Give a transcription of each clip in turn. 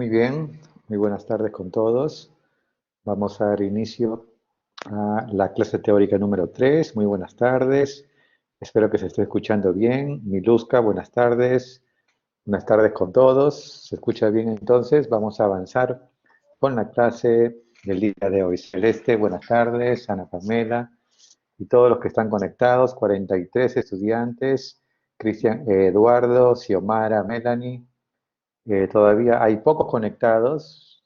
Muy bien, muy buenas tardes con todos. Vamos a dar inicio a la clase teórica número 3. Muy buenas tardes. Espero que se esté escuchando bien. Miluska, buenas tardes. Buenas tardes con todos. ¿Se escucha bien entonces? Vamos a avanzar con la clase del día de hoy. Celeste, buenas tardes. Ana Pamela y todos los que están conectados. 43 estudiantes. Cristian, Eduardo, Xiomara, Melanie. Todavía hay pocos conectados.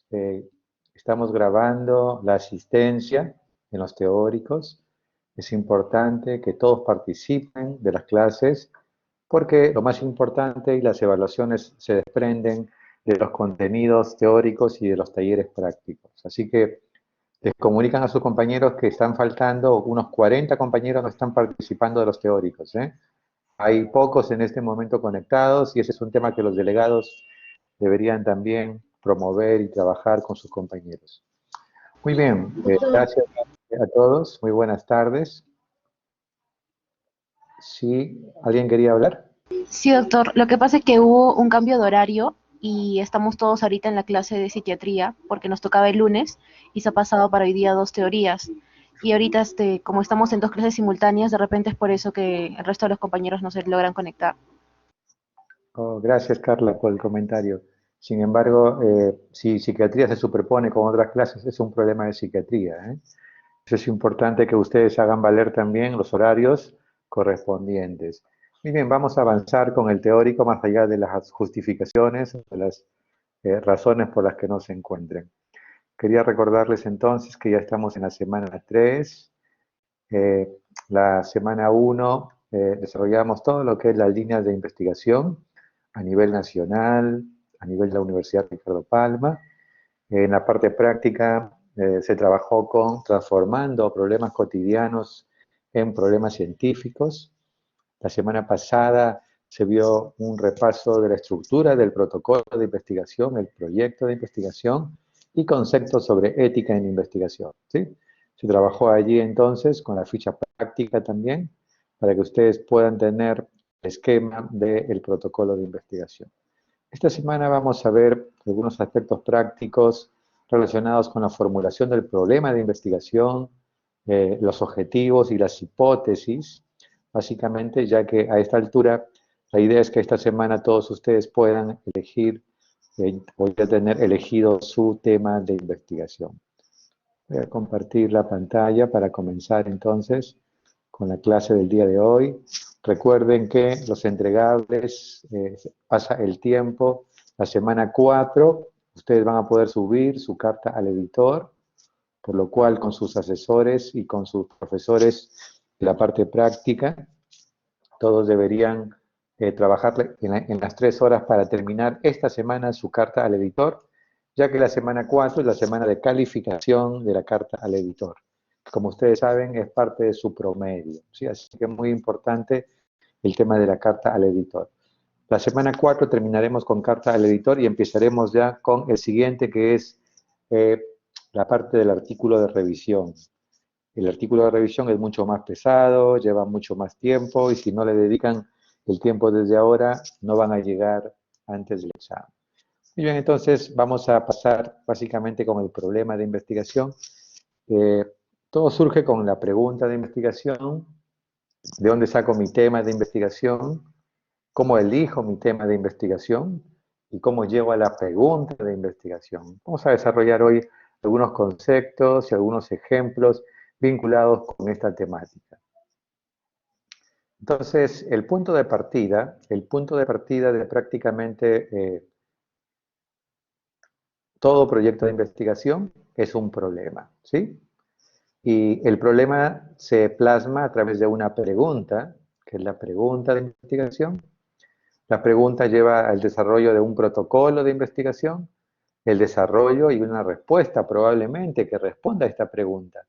Estamos grabando la asistencia en los teóricos. Es importante que todos participen de las clases porque lo más importante y las evaluaciones se desprenden de los contenidos teóricos y de los talleres prácticos. Así que les comunican a sus compañeros que están faltando, unos 40 compañeros no están participando de los teóricos, ¿eh? Hay pocos en este momento conectados y ese es un tema que los delegados deberían también promover y trabajar con sus compañeros. Muy bien, gracias a todos, muy buenas tardes. ¿Sí? ¿Alguien quería hablar? Sí, doctor. Lo que pasa es que hubo un cambio de horario y estamos todos ahorita en la clase de psiquiatría porque nos tocaba el lunes y se ha pasado para hoy día dos teorías. Y ahorita, como estamos en dos clases simultáneas, de repente es por eso que el resto de los compañeros no se logran conectar. Oh, gracias, Carla, por el comentario. Sin embargo, si psiquiatría se superpone con otras clases, es un problema de psiquiatría, ¿eh? Eso es importante que ustedes hagan valer también los horarios correspondientes. Muy bien, vamos a avanzar con el teórico más allá de las justificaciones, de las razones por las que no se encuentren. Quería recordarles entonces que ya estamos en la semana 3. La semana 1 desarrollamos todo lo que es las líneas de investigación a nivel nacional, a nivel de la Universidad Ricardo Palma. En la parte práctica se trabajó con transformando problemas cotidianos en problemas científicos. La semana pasada se vio un repaso de la estructura del protocolo de investigación, el proyecto de investigación y conceptos sobre ética en investigación, ¿sí? Se trabajó allí entonces con la ficha práctica también para que ustedes puedan tener el esquema del protocolo de investigación. Esta semana vamos a ver algunos aspectos prácticos relacionados con la formulación del problema de investigación, los objetivos y las hipótesis, básicamente, ya que a esta altura la idea es que esta semana todos ustedes puedan elegir o ya tener elegido su tema de investigación. Voy a compartir la pantalla para comenzar entonces con la clase del día de hoy. Recuerden que los entregables, pasa el tiempo, la semana 4, ustedes van a poder subir su carta al editor, por lo cual con sus asesores y con sus profesores de la parte práctica, todos deberían trabajar en las 3 horas para terminar esta semana su carta al editor, ya que la semana 4 es la semana de calificación de la carta al editor. Como ustedes saben, es parte de su promedio, ¿sí? Así que es muy importante el tema de la carta al editor. La semana 4 terminaremos con carta al editor y empezaremos ya con el siguiente, que es la parte del artículo de revisión. El artículo de revisión es mucho más pesado, lleva mucho más tiempo y si no le dedican el tiempo desde ahora, no van a llegar antes del examen. Muy bien, entonces vamos a pasar básicamente con el problema de investigación. Todo surge con la pregunta de investigación, de dónde saco mi tema de investigación, cómo elijo mi tema de investigación y cómo llego a la pregunta de investigación. Vamos a desarrollar hoy algunos conceptos y algunos ejemplos vinculados con esta temática. Entonces, el punto de partida de prácticamente todo proyecto de investigación es un problema, ¿sí? Y el problema se plasma a través de una pregunta, que es la pregunta de investigación. La pregunta lleva al desarrollo de un protocolo de investigación, el desarrollo y una respuesta probablemente que responda a esta pregunta,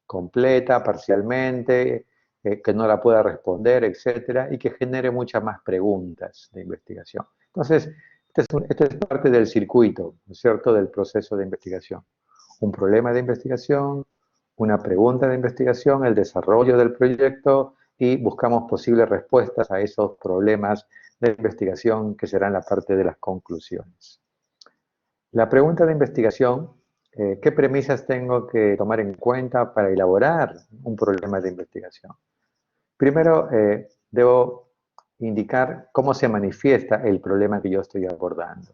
completa, parcialmente, que no la pueda responder, etcétera, y que genere muchas más preguntas de investigación. Entonces, este es parte del circuito, ¿no es cierto?, del proceso de investigación. Un problema de investigación, una pregunta de investigación, el desarrollo del proyecto y buscamos posibles respuestas a esos problemas de investigación que serán la parte de las conclusiones. La pregunta de investigación, ¿qué premisas tengo que tomar en cuenta para elaborar un problema de investigación? Primero, debo indicar cómo se manifiesta el problema que yo estoy abordando.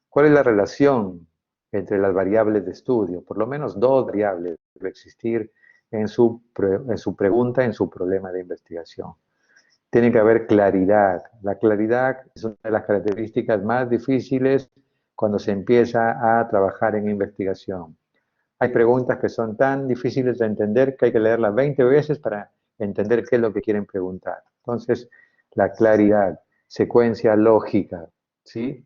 ¿Cuál es la relación entre las variables de estudio? Por lo menos dos variables debe existir en su pregunta, en su problema de investigación. Tiene que haber claridad. La claridad es una de las características más difíciles cuando se empieza a trabajar en investigación. Hay preguntas que son tan difíciles de entender que hay que leerlas 20 veces para entender qué es lo que quieren preguntar. Entonces, la claridad, secuencia lógica, ¿sí?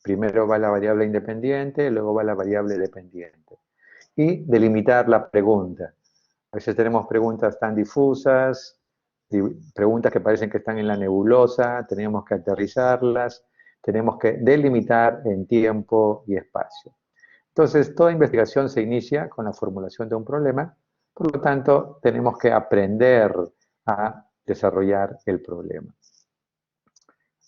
Primero va la variable independiente, luego va la variable dependiente. Y delimitar la pregunta. A veces tenemos preguntas tan difusas, preguntas que parecen que están en la nebulosa, tenemos que aterrizarlas, tenemos que delimitar en tiempo y espacio. Entonces, toda investigación se inicia con la formulación de un problema, por lo tanto, tenemos que aprender a desarrollar el problema.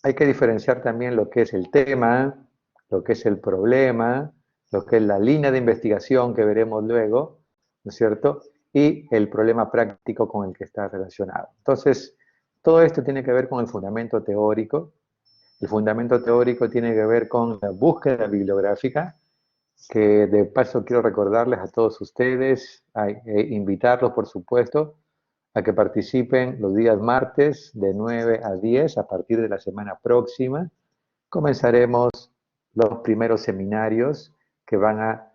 Hay que diferenciar también lo que es el tema, lo que es el problema, lo que es la línea de investigación que veremos luego, ¿no es cierto? Y el problema práctico con el que está relacionado. Entonces, todo esto tiene que ver con el fundamento teórico. El fundamento teórico tiene que ver con la búsqueda bibliográfica, que de paso quiero recordarles a todos ustedes, invitarlos, por supuesto, a que participen los días martes de 9 a 10 a partir de la semana próxima. Comenzaremos los primeros seminarios que van a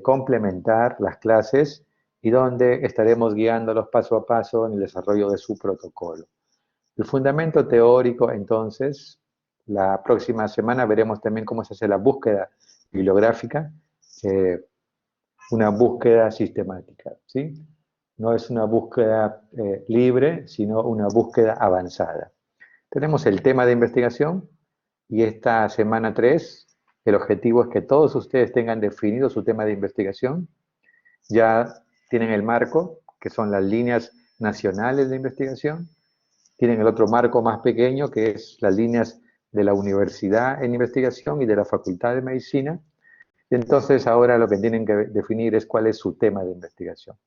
complementar las clases y donde estaremos guiándolos paso a paso en el desarrollo de su protocolo. El fundamento teórico, entonces, la próxima semana veremos también cómo se hace la búsqueda bibliográfica, una búsqueda sistemática, ¿sí? No es una búsqueda libre, sino una búsqueda avanzada. Tenemos el tema de investigación y esta semana 3, el objetivo es que todos ustedes tengan definido su tema de investigación. Ya tienen el marco, que son las líneas nacionales de investigación. Tienen el otro marco más pequeño, que es las líneas de la universidad en investigación y de la Facultad de Medicina. Y entonces ahora lo que tienen que definir es cuál es su tema de investigación.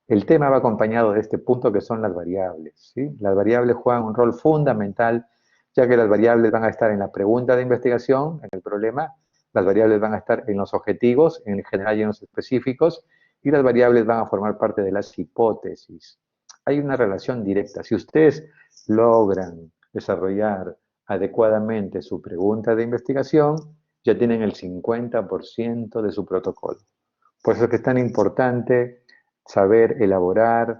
El tema va acompañado de este punto que son las variables, ¿sí? Las variables juegan un rol fundamental, ya que las variables van a estar en la pregunta de investigación, en el problema, las variables van a estar en los objetivos, en general y en los específicos, y las variables van a formar parte de las hipótesis. Hay una relación directa. Si ustedes logran desarrollar adecuadamente su pregunta de investigación, ya tienen el 50% de su protocolo. Por eso es que es tan importante saber elaborar,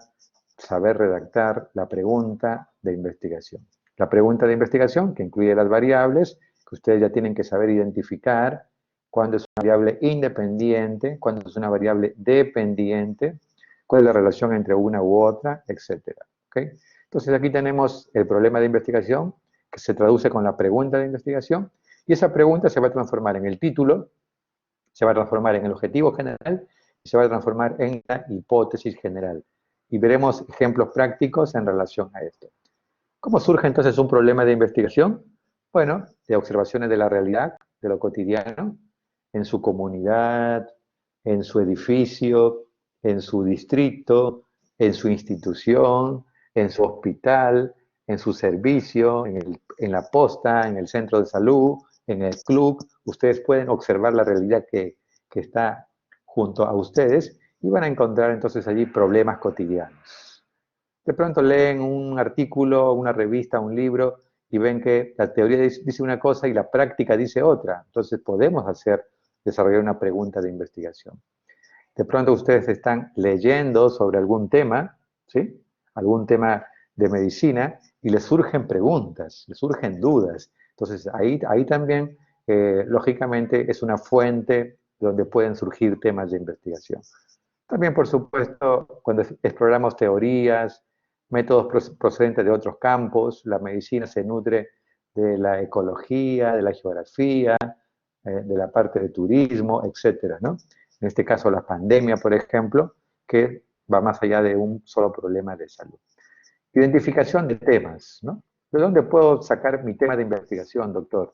saber redactar la pregunta de investigación. La pregunta de investigación, que incluye las variables, que ustedes ya tienen que saber identificar cuándo es una variable independiente, cuándo es una variable dependiente, cuál es la relación entre una u otra, etc. ¿Okay? Entonces aquí tenemos el problema de investigación, que se traduce con la pregunta de investigación, y esa pregunta se va a transformar en el título, se va a transformar en el objetivo general y se va a transformar en la hipótesis general. Y veremos ejemplos prácticos en relación a esto. ¿Cómo surge entonces un problema de investigación? Bueno, de observaciones de la realidad, de lo cotidiano, en su comunidad, en su edificio, en su distrito, en su institución, en su hospital, en su servicio, en la posta, en el centro de salud, en el club. Ustedes pueden observar la realidad que está junto a ustedes y van a encontrar entonces allí problemas cotidianos. De pronto leen un artículo, una revista, un libro y ven que la teoría dice una cosa y la práctica dice otra. Entonces podemos desarrollar una pregunta de investigación. De pronto ustedes están leyendo sobre algún tema, ¿sí? Algún tema de medicina y les surgen preguntas, les surgen dudas. Entonces ahí también, lógicamente, es una fuente donde pueden surgir temas de investigación. También, por supuesto, cuando exploramos teorías, métodos procedentes de otros campos, la medicina se nutre de la ecología, de la geografía, de la parte de turismo, etcétera, ¿no? En este caso, la pandemia, por ejemplo, que va más allá de un solo problema de salud. Identificación de temas, ¿no? ¿De dónde puedo sacar mi tema de investigación, doctor?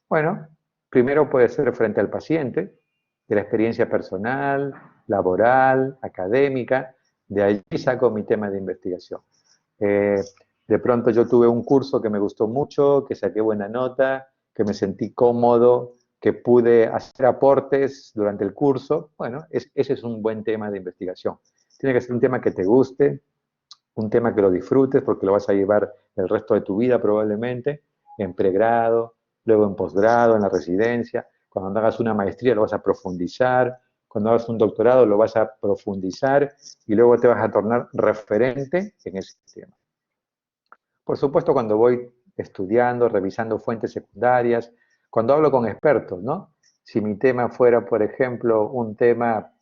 Bueno, Primero puede ser frente al paciente, de la experiencia personal, laboral, académica, de allí saco mi tema de investigación. De pronto yo tuve un curso que me gustó mucho, que saqué buena nota, que me sentí cómodo, que pude hacer aportes durante el curso. Bueno, ese es un buen tema de investigación. Tiene que ser un tema que te guste, un tema que lo disfrutes porque lo vas a llevar el resto de tu vida probablemente, en pregrado, luego en posgrado, en la residencia. Cuando hagas una maestría lo vas a profundizar, cuando hagas un doctorado lo vas a profundizar y luego te vas a tornar referente en ese tema. Por supuesto, cuando voy estudiando, revisando fuentes secundarias, cuando hablo con expertos, ¿no? Si mi tema fuera, por ejemplo, un tema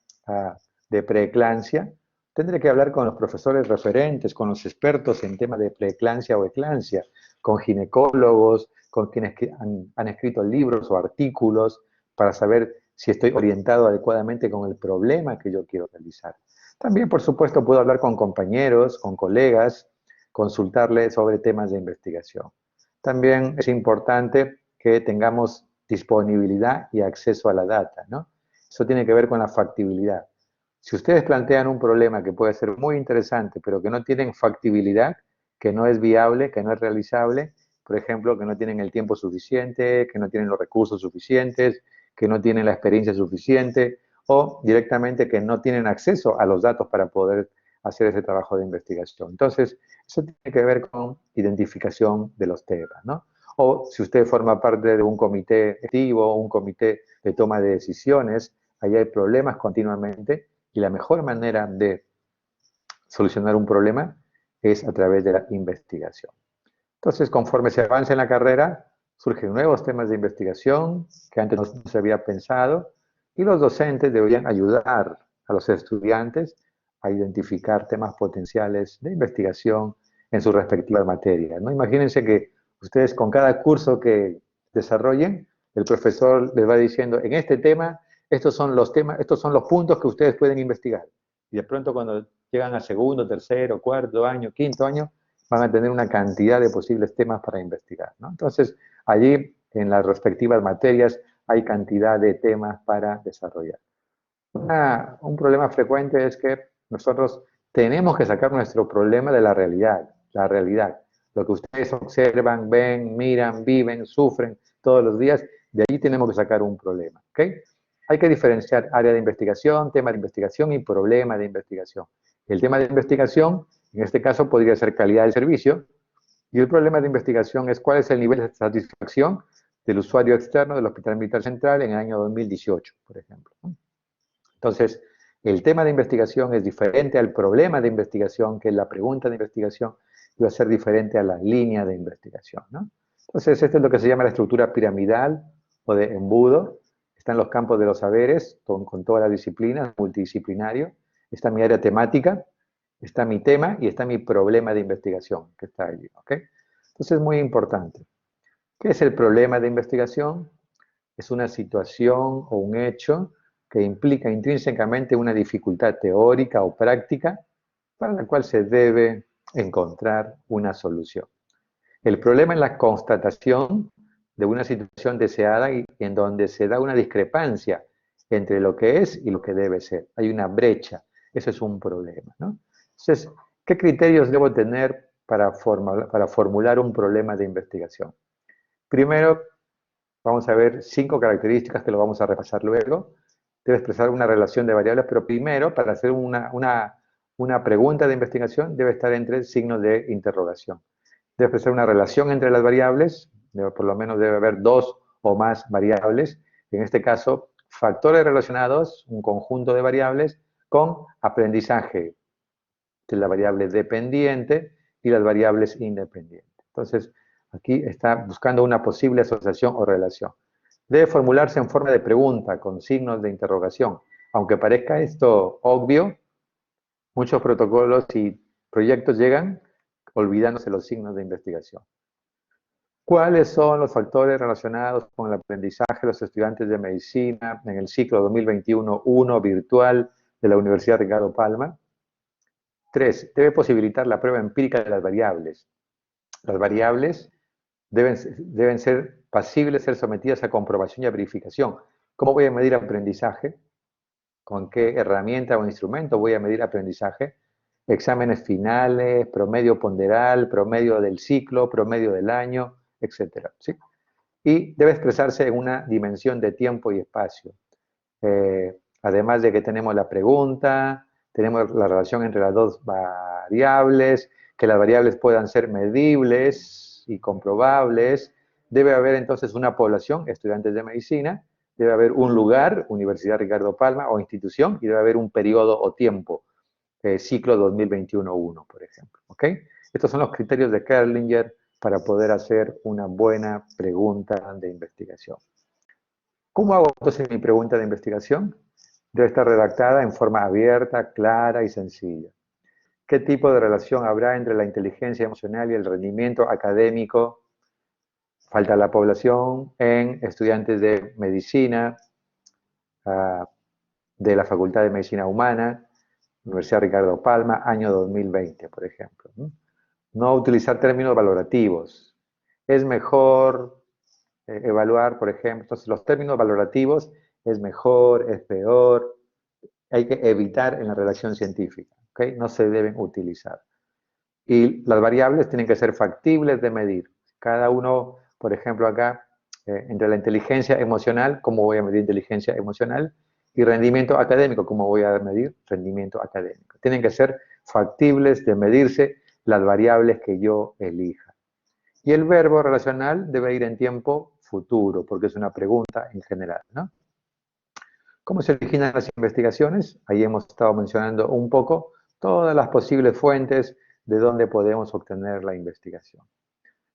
de preeclampsia, tendré que hablar con los profesores referentes, con los expertos en temas de preeclampsia o eclampsia, con ginecólogos, con quienes han escrito libros o artículos para saber si estoy orientado adecuadamente con el problema que yo quiero realizar. También, por supuesto, puedo hablar con compañeros, con colegas, consultarle sobre temas de investigación. También es importante que tengamos disponibilidad y acceso a la data, ¿no? Eso tiene que ver con la factibilidad. Si ustedes plantean un problema que puede ser muy interesante, pero que no tienen factibilidad, que no es viable, que no es realizable, por ejemplo, que no tienen el tiempo suficiente, que no tienen los recursos suficientes, que no tienen la experiencia suficiente, o directamente que no tienen acceso a los datos para poder hacer ese trabajo de investigación. Entonces, eso tiene que ver con identificación de los temas, ¿no? O si usted forma parte de un comité activo, un comité de toma de decisiones, ahí hay problemas continuamente y la mejor manera de solucionar un problema es a través de la investigación. Entonces, conforme se avanza en la carrera, surgen nuevos temas de investigación que antes no se había pensado y los docentes deberían ayudar a los estudiantes a identificar temas potenciales de investigación en sus respectivas materias, ¿no? Imagínense que ustedes con cada curso que desarrollen, el profesor les va diciendo, en este tema, estos son los temas, estos son los puntos que ustedes pueden investigar. Y de pronto cuando llegan a segundo, tercero, cuarto año, quinto año, van a tener una cantidad de posibles temas para investigar, ¿no? Entonces, allí, en las respectivas materias, hay cantidad de temas para desarrollar. Un problema frecuente es que nosotros tenemos que sacar nuestro problema de la realidad. Lo que ustedes observan, ven, miran, viven, sufren todos los días, de ahí tenemos que sacar un problema, ¿ok? Hay que diferenciar área de investigación, tema de investigación y problema de investigación. El tema de investigación, en este caso, podría ser calidad del servicio, y el problema de investigación es cuál es el nivel de satisfacción del usuario externo del Hospital Militar Central en el año 2018, por ejemplo. Entonces, el tema de investigación es diferente al problema de investigación, que es la pregunta de investigación, y va a ser diferente a la línea de investigación, ¿no? Entonces, esto es lo que se llama la estructura piramidal o de embudo. Están los campos de los saberes, con todas las disciplinas, multidisciplinario. Está mi área temática, está mi tema y está mi problema de investigación, que está allí, ¿ok? Entonces, es muy importante. ¿Qué es el problema de investigación? Es una situación o un hecho que implica intrínsecamente una dificultad teórica o práctica para la cual se debe encontrar una solución. El problema es la constatación de una situación deseada y en donde se da una discrepancia entre lo que es y lo que debe ser. Hay una brecha. Eso es un problema, ¿no? Entonces, ¿qué criterios debo tener para formular un problema de investigación? Primero, vamos a ver 5 características que lo vamos a repasar luego. Debe expresar una relación de variables, pero primero, para hacer una pregunta de investigación, debe estar entre signos de interrogación. Debe expresar una relación entre las variables, por lo menos debe haber 2 o más variables. En este caso, factores relacionados, un conjunto de variables, con aprendizaje de la variable dependiente y las variables independientes. Entonces, aquí está buscando una posible asociación o relación. Debe formularse en forma de pregunta, con signos de interrogación. Aunque parezca esto obvio, muchos protocolos y proyectos llegan olvidándose los signos de investigación. ¿Cuáles son los factores relacionados con el aprendizaje de los estudiantes de medicina en el ciclo 2021-1 virtual de la Universidad Ricardo Palma? 3. Debe posibilitar la prueba empírica de las variables. Las variables deben ser pasibles de ser sometidas a comprobación y a verificación. ¿Cómo voy a medir aprendizaje? ¿Con qué herramienta o instrumento voy a medir aprendizaje? Exámenes finales, promedio ponderal, promedio del ciclo, promedio del año, etcétera, ¿sí? Y debe expresarse en una dimensión de tiempo y espacio. Además de que tenemos la pregunta, tenemos la relación entre las dos variables, que las variables puedan ser medibles y comprobables. Debe haber entonces una población, estudiantes de medicina, debe haber un lugar, Universidad Ricardo Palma, o institución, y debe haber un periodo o tiempo, ciclo 2021-1, por ejemplo. ¿Ok? Estos son los criterios de Kerlinger para poder hacer una buena pregunta de investigación. ¿Cómo hago entonces mi pregunta de investigación? Debe estar redactada en forma abierta, clara y sencilla. ¿Qué tipo de relación habrá entre la inteligencia emocional y el rendimiento académico? Falta la población en estudiantes de medicina, de la Facultad de Medicina Humana, Universidad Ricardo Palma, año 2020, por ejemplo. No utilizar términos valorativos. Es mejor evaluar, por ejemplo, entonces los términos valorativos es mejor, es peor, hay que evitar en la redacción científica, ¿ok? No se deben utilizar. Y las variables tienen que ser factibles de medir. Cada uno, por ejemplo, acá, entre la inteligencia emocional, ¿cómo voy a medir inteligencia emocional? Y rendimiento académico, ¿cómo voy a medir rendimiento académico? Tienen que ser factibles de medirse las variables que yo elija. Y el verbo relacional debe ir en tiempo futuro, porque es una pregunta en general, ¿no? ¿Cómo se originan las investigaciones? Ahí hemos estado mencionando un poco todas las posibles fuentes de donde podemos obtener la investigación.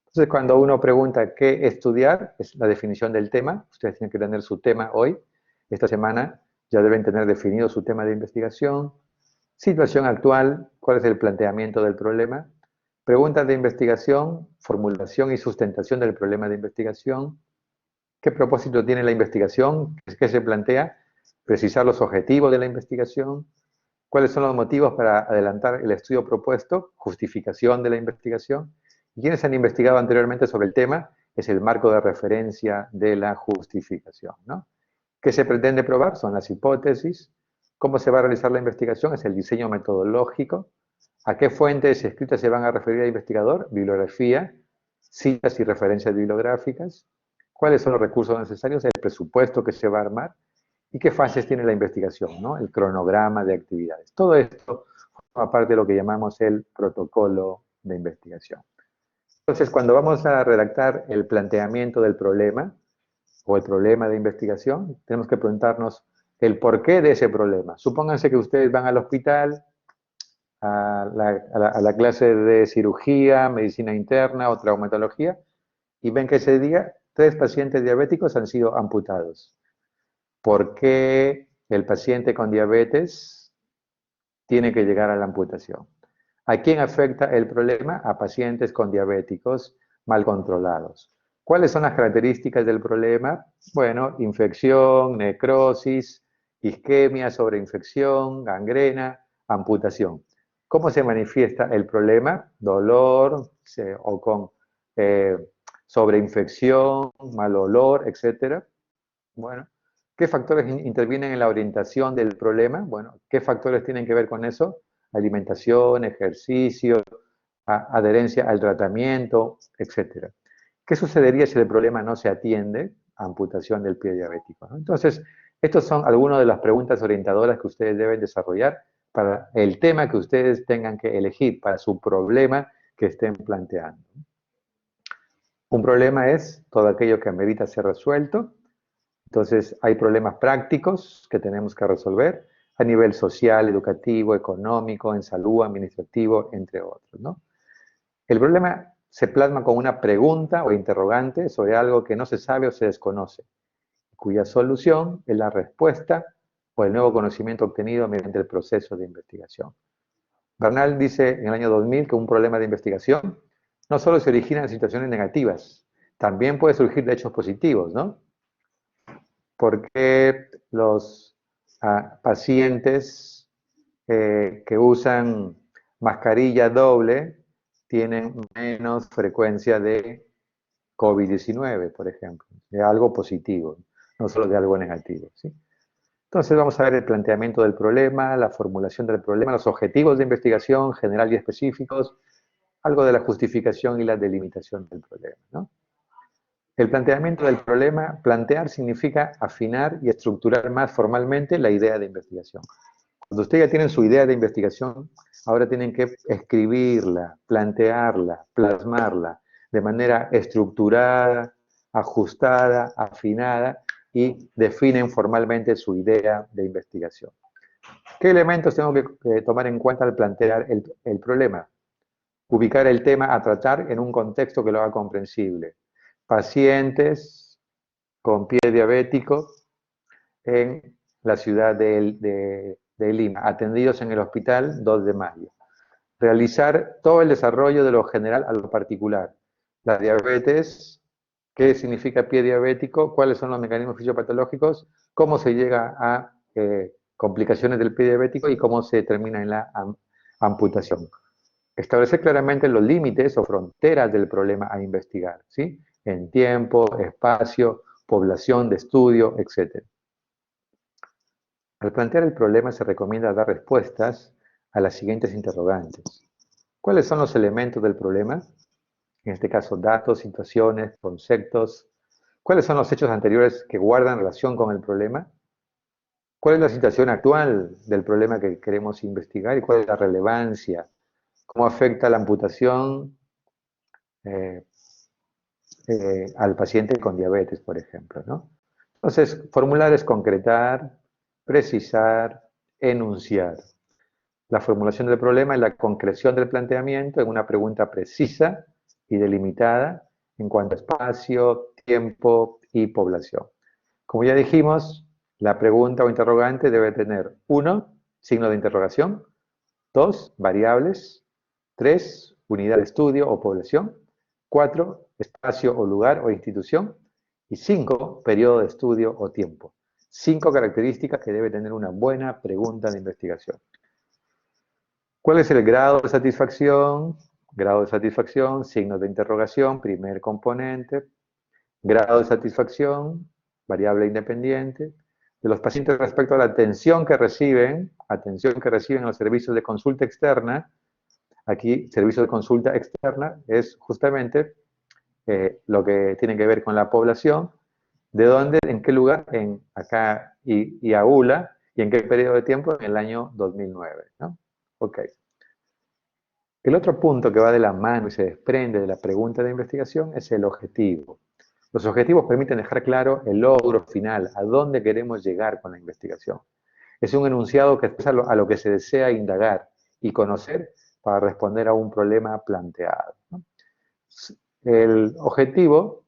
Entonces, cuando uno pregunta qué estudiar, es la definición del tema. Ustedes tienen que tener su tema hoy. Esta semana ya deben tener definido su tema de investigación. Situación actual, cuál es el planteamiento del problema. Preguntas de investigación, formulación y sustentación del problema de investigación. ¿Qué propósito tiene la investigación? ¿Qué se plantea? Precisar los objetivos de la investigación. ¿Cuáles son los motivos para adelantar el estudio propuesto? Justificación de la investigación. ¿Quiénes han investigado anteriormente sobre el tema? Es el marco de referencia de la justificación, ¿no? ¿Qué se pretende probar? Son las hipótesis. ¿Cómo se va a realizar la investigación? Es el diseño metodológico. ¿A qué fuentes escritas se van a referir al investigador? Bibliografía, citas y referencias bibliográficas. ¿Cuáles son los recursos necesarios? El presupuesto que se va a armar. ¿Y qué fases tiene la investigación, ¿no? El cronograma de actividades. Todo esto forma parte de lo que llamamos el protocolo de investigación. Entonces, cuando vamos a redactar el planteamiento del problema o el problema de investigación, tenemos que preguntarnos el porqué de ese problema. Supónganse que ustedes van al hospital, a la clase de cirugía, medicina interna o traumatología, y ven que ese día 3 pacientes diabéticos han sido amputados. ¿Por qué el paciente con diabetes tiene que llegar a la amputación? ¿A quién afecta el problema? A pacientes con diabéticos mal controlados. ¿Cuáles son las características del problema? Bueno, infección, necrosis, isquemia, sobreinfección, gangrena, amputación. ¿Cómo se manifiesta el problema? Dolor o con sobreinfección, mal olor, etcétera. Bueno, ¿qué factores intervienen en la orientación del problema? Bueno, ¿qué factores tienen que ver con eso? Alimentación, ejercicio, adherencia al tratamiento, etcétera. ¿Qué sucedería si el problema no se atiende? Amputación del pie diabético, ¿no? Entonces, estas son algunas de las preguntas orientadoras que ustedes deben desarrollar para el tema que ustedes tengan que elegir, para su problema que estén planteando. Un problema es todo aquello que amerita ser resuelto. Entonces, hay problemas prácticos que tenemos que resolver a nivel social, educativo, económico, en salud, administrativo, entre otros, ¿no? El problema se plasma con una pregunta o interrogante sobre algo que no se sabe o se desconoce, cuya solución es la respuesta o el nuevo conocimiento obtenido mediante el proceso de investigación. Bernal dice en el año 2000 que un problema de investigación no solo se origina en situaciones negativas, también puede surgir de hechos positivos, ¿no? ¿Por qué los pacientes que usan mascarilla doble tienen menos frecuencia de COVID-19, por ejemplo, de algo positivo, no solo de algo negativo, ¿sí? Entonces vamos a ver el planteamiento del problema, la formulación del problema, los objetivos de investigación general y específicos, algo de la justificación y la delimitación del problema, ¿no? El planteamiento del problema, plantear significa afinar y estructurar más formalmente la idea de investigación. Cuando ustedes ya tienen su idea de investigación, ahora tienen que escribirla, plantearla, plasmarla de manera estructurada, ajustada, afinada y definen formalmente su idea de investigación. ¿Qué elementos tengo que tomar en cuenta al plantear el problema? Ubicar el tema a tratar en un contexto que lo haga comprensible. Pacientes con pie diabético en la ciudad de Lima, atendidos en el hospital 2 de mayo. Realizar todo el desarrollo de lo general a lo particular. La diabetes, qué significa pie diabético, cuáles son los mecanismos fisiopatológicos, cómo se llega a complicaciones del pie diabético y cómo se termina en la amputación. Establecer claramente los límites o fronteras del problema a investigar, ¿sí? En tiempo, espacio, población de estudio, etc. Al plantear el problema se recomienda dar respuestas a las siguientes interrogantes. ¿Cuáles son los elementos del problema? En este caso, datos, situaciones, conceptos. ¿Cuáles son los hechos anteriores que guardan relación con el problema? ¿Cuál es la situación actual del problema que queremos investigar y cuál es la relevancia? ¿Cómo afecta la amputación eh, al paciente con diabetes, por ejemplo, ¿no? Entonces, formular es concretar, precisar, enunciar. La formulación del problema es la concreción del planteamiento en una pregunta precisa y delimitada en cuanto a espacio, tiempo y población. Como ya dijimos, la pregunta o interrogante debe tener 1, signo de interrogación, 2, variables, 3, unidad de estudio o población, 4, espacio o lugar o institución, y 5, periodo de estudio o tiempo. 5 características que debe tener una buena pregunta de investigación. ¿Cuál es el grado de satisfacción? Grado de satisfacción, signo de interrogación, primer componente. Grado de satisfacción, variable independiente. De los pacientes respecto a la atención que reciben en los servicios de consulta externa. Aquí, servicio de consulta externa es justamente lo que tiene que ver con la población. ¿De dónde? ¿En qué lugar? En acá y AULA. ¿Y en qué periodo de tiempo? En el año 2009, ¿no? Ok. El otro punto que va de la mano y se desprende de la pregunta de investigación es el objetivo. Los objetivos permiten dejar claro el logro final, a dónde queremos llegar con la investigación. Es un enunciado que expresa a lo que se desea indagar y conocer para responder a un problema planteado, ¿no? El objetivo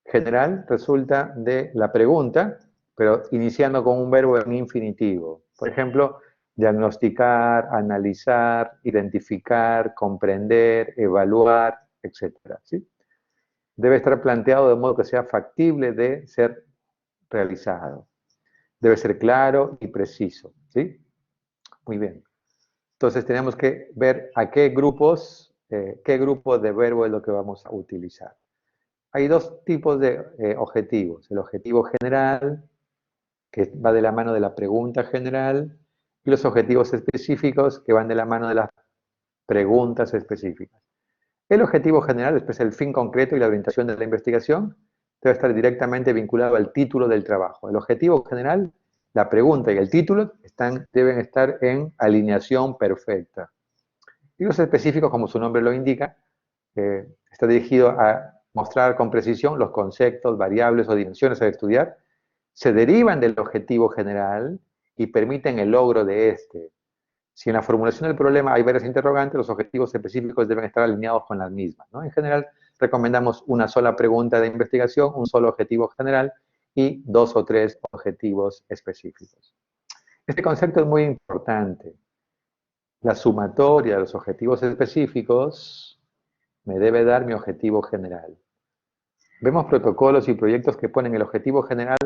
general resulta de la pregunta, pero iniciando con un verbo en infinitivo. Por ejemplo, diagnosticar, analizar, identificar, comprender, evaluar, etc. ¿Sí? Debe estar planteado de modo que sea factible de ser realizado. Debe ser claro y preciso. ¿Sí? Muy bien. Entonces tenemos que ver a qué grupos de verbo es lo que vamos a utilizar. Hay dos tipos de objetivos. El objetivo general, que va de la mano de la pregunta general, y los objetivos específicos, que van de la mano de las preguntas específicas. El objetivo general expresa el fin concreto y la orientación de la investigación. Debe estar directamente vinculado al título del trabajo. El objetivo general, la pregunta y el título deben estar en alineación perfecta. Y los específicos, como su nombre lo indica, está dirigido a mostrar con precisión los conceptos, variables o dimensiones a estudiar, se derivan del objetivo general y permiten el logro de este. Si en la formulación del problema hay varias interrogantes, los objetivos específicos deben estar alineados con las mismas, ¿no? En general, recomendamos una sola pregunta de investigación, un solo objetivo general y 2 o 3 objetivos específicos. Este concepto es muy importante. La sumatoria de los objetivos específicos me debe dar mi objetivo general. Vemos protocolos y proyectos que ponen el objetivo general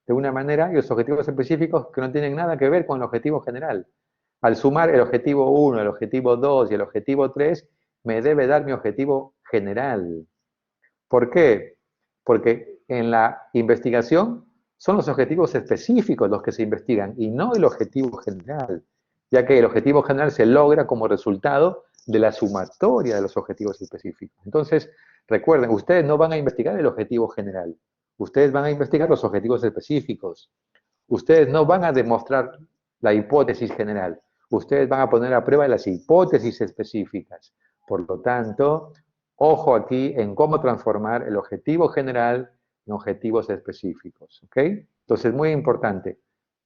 de una manera y los objetivos específicos que no tienen nada que ver con el objetivo general. Al sumar el objetivo 1, el objetivo 2 y el objetivo 3, me debe dar mi objetivo general. ¿Por qué? porque en la investigación son los objetivos específicos los que se investigan y no el objetivo general, ya que el objetivo general se logra como resultado de la sumatoria de los objetivos específicos. Entonces, recuerden, ustedes no van a investigar el objetivo general, ustedes van a investigar los objetivos específicos. Ustedes no van a demostrar la hipótesis general, ustedes van a poner a prueba las hipótesis específicas. Por lo tanto, ojo aquí en cómo transformar el objetivo general en objetivos específicos, ¿ok? Entonces, muy importante,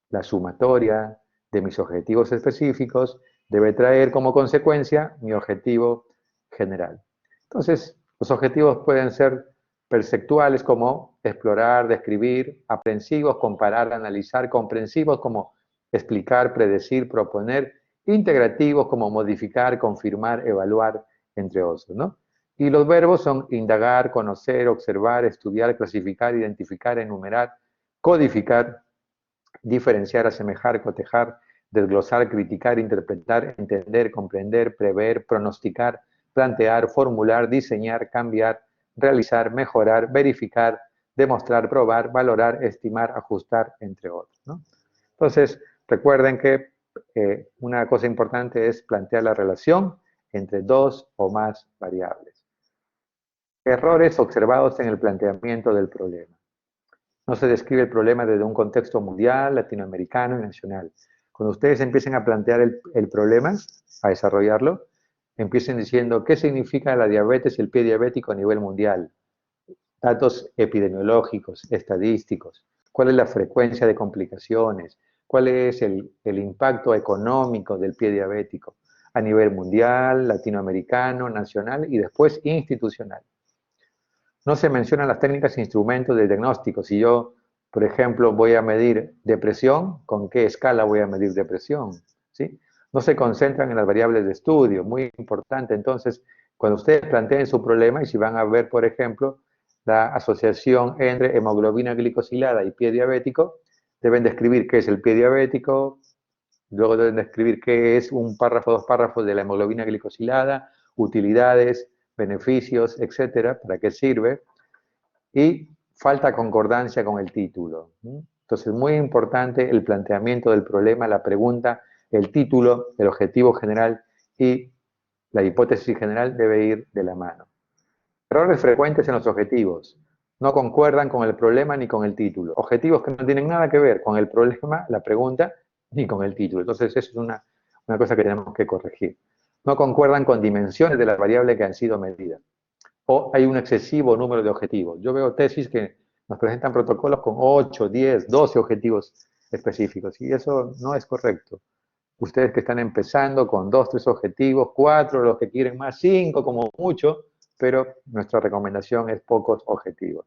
la sumatoria de mis objetivos específicos debe traer como consecuencia mi objetivo general. Entonces, los objetivos pueden ser perceptuales como explorar, describir, aprensivos, comparar, analizar, comprensivos como explicar, predecir, proponer, integrativos como modificar, confirmar, evaluar, entre otros, ¿no? Y los verbos son indagar, conocer, observar, estudiar, clasificar, identificar, enumerar, codificar, diferenciar, asemejar, cotejar, desglosar, criticar, interpretar, entender, comprender, prever, pronosticar, plantear, formular, diseñar, cambiar, realizar, mejorar, verificar, demostrar, probar, valorar, estimar, ajustar, entre otros, ¿no? Entonces, recuerden que una cosa importante es plantear la relación entre dos o más variables. Errores observados en el planteamiento del problema. No se describe el problema desde un contexto mundial, latinoamericano y nacional. Cuando ustedes empiecen a plantear el problema, a desarrollarlo, empiecen diciendo qué significa la diabetes y el pie diabético a nivel mundial, datos epidemiológicos, estadísticos, cuál es la frecuencia de complicaciones, cuál es el impacto económico del pie diabético a nivel mundial, latinoamericano, nacional y después institucional. No se mencionan las técnicas e instrumentos de diagnóstico. Si yo, por ejemplo, voy a medir depresión, ¿con qué escala voy a medir depresión? ¿Sí? No se concentran en las variables de estudio, muy importante. Entonces, cuando ustedes planteen su problema y si van a ver, por ejemplo, la asociación entre hemoglobina glicosilada y pie diabético, deben describir qué es el pie diabético, luego deben describir qué es un párrafo, dos párrafos de la hemoglobina glicosilada, utilidades, beneficios, etcétera, para qué sirve, y falta concordancia con el título. Entonces, muy importante el planteamiento del problema, la pregunta, el título, el objetivo general y la hipótesis general debe ir de la mano. Errores frecuentes en los objetivos. No concuerdan con el problema ni con el título. Objetivos que no tienen nada que ver con el problema, la pregunta, ni con el título. Entonces, eso es una cosa que tenemos que corregir. No concuerdan con dimensiones de las variables que han sido medidas. O hay un excesivo número de objetivos. Yo veo tesis que nos presentan protocolos con 8, 10, 12 objetivos específicos y eso no es correcto. Ustedes que están empezando con 2, 3 objetivos, 4, los que quieren más, 5 como mucho, pero nuestra recomendación es pocos objetivos.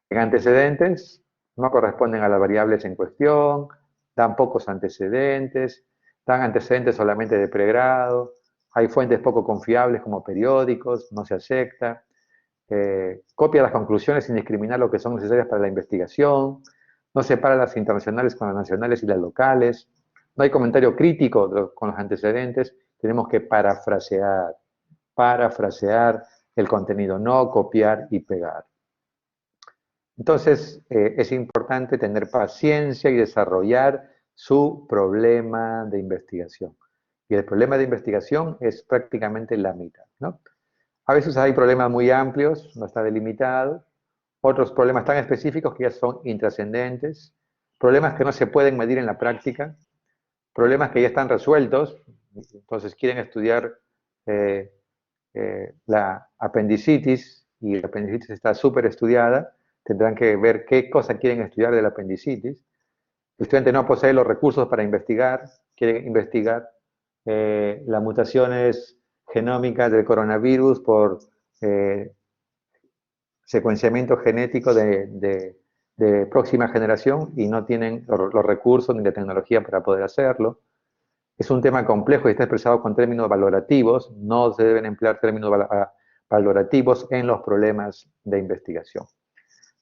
En antecedentes, no corresponden a las variables en cuestión, dan pocos antecedentes, dan antecedentes solamente de pregrado, hay fuentes poco confiables como periódicos, no se acepta, copia las conclusiones sin discriminar lo que son necesarias para la investigación, no separa las internacionales con las nacionales y las locales, no hay comentario crítico con los antecedentes, tenemos que parafrasear el contenido, no copiar y pegar. Entonces, es importante tener paciencia y desarrollar su problema de investigación. Y el problema de investigación es prácticamente la mitad, ¿no? A veces hay problemas muy amplios, no está delimitado. Otros problemas tan específicos que ya son intrascendentes. Problemas que no se pueden medir en la práctica. Problemas que ya están resueltos. Entonces quieren estudiar la apendicitis y la apendicitis está súper estudiada. Tendrán que ver qué cosa quieren estudiar de la apendicitis. El estudiante no posee los recursos para investigar, quiere investigar las mutaciones genómicas del coronavirus por secuenciamiento genético de próxima generación y no tienen los recursos ni la tecnología para poder hacerlo. Es un tema complejo y está expresado con términos valorativos, no se deben emplear términos valorativos en los problemas de investigación.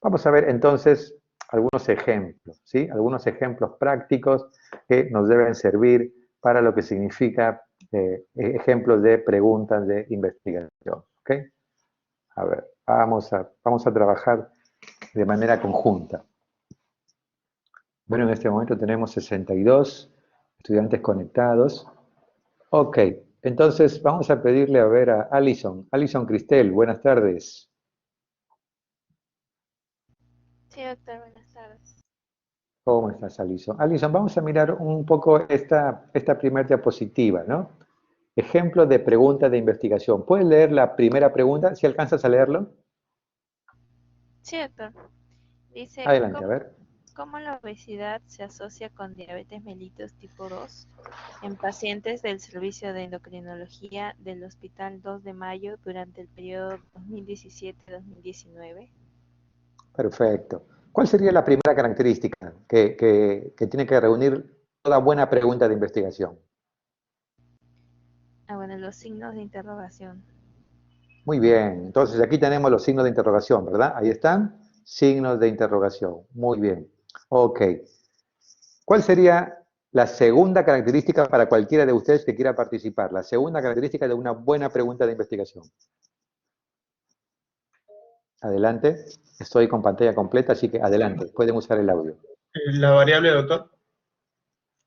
Vamos a ver entonces algunos ejemplos, ¿sí? Algunos ejemplos prácticos que nos deben servir para lo que significa ejemplos de preguntas de investigación, ¿ok? A ver, vamos a trabajar de manera conjunta. Bueno, en este momento tenemos 62 estudiantes conectados. Ok, entonces vamos a pedirle a ver a Alison. Alison Cristel, buenas tardes. Sí, doctor, buenas tardes. ¿Cómo estás, Alison? Alison, vamos a mirar un poco esta primera diapositiva, ¿no? Ejemplo de pregunta de investigación. ¿Puedes leer la primera pregunta, si alcanzas a leerlo? Sí, doctor. Dice, Adelante, a ver. ¿cómo la obesidad se asocia con diabetes mellitus tipo 2 en pacientes del servicio de endocrinología del Hospital 2 de Mayo durante el periodo 2017-2019? Perfecto. ¿Cuál sería la primera característica que tiene que reunir toda buena pregunta de investigación? Ah, bueno, los signos de interrogación. Muy bien. Entonces aquí tenemos los signos de interrogación, ¿verdad? Ahí están. Signos de interrogación. Muy bien. Ok. ¿Cuál sería la segunda característica para cualquiera de ustedes que quiera participar? La segunda característica de una buena pregunta de investigación. Adelante. Estoy con pantalla completa, así que adelante. Pueden usar el audio. La variable, doctor.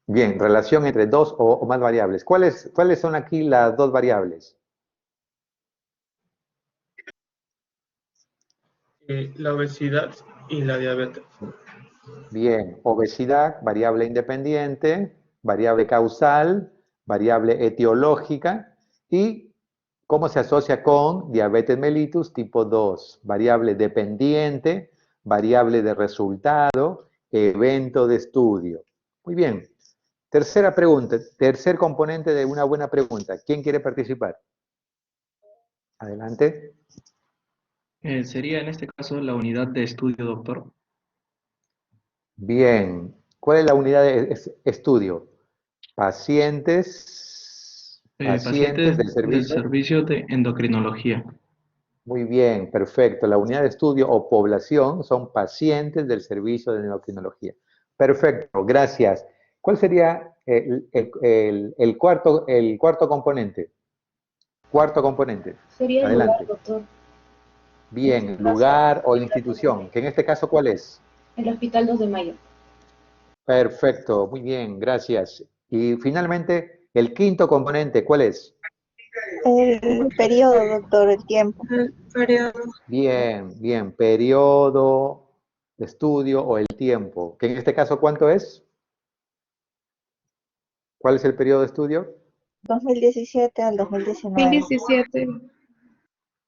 Bien, relación entre dos o más variables. ¿Cuáles son aquí las dos variables? La obesidad y la diabetes. Bien, obesidad, variable independiente, variable causal, variable etiológica y cómo se asocia con diabetes mellitus tipo 2, variable dependiente, variable de resultado, evento de estudio. Muy bien. Tercera pregunta, tercer componente de una buena pregunta. ¿Quién quiere participar? Adelante. Sería en este caso la unidad de estudio, doctor. Bien. ¿Cuál es la unidad de estudio? Pacientes Pacientes del del servicio. servicio de endocrinología. Muy bien, perfecto. La unidad de estudio o población son pacientes del servicio de endocrinología. Perfecto, gracias. ¿Cuál sería el cuarto componente? Cuarto componente. Sería el lugar, Adelante. doctor. En este Bien, caso, lugar o institución. ¿Que en este caso cuál es? el Hospital 2 de Mayo. Perfecto, muy bien, gracias. Y finalmente, el quinto componente, ¿cuál es? El periodo, doctor, el tiempo. El periodo. Bien, bien, periodo de estudio o el tiempo. ¿Que en este caso cuánto es? ¿Cuál es el periodo de estudio? 2017 al 2019. 2017.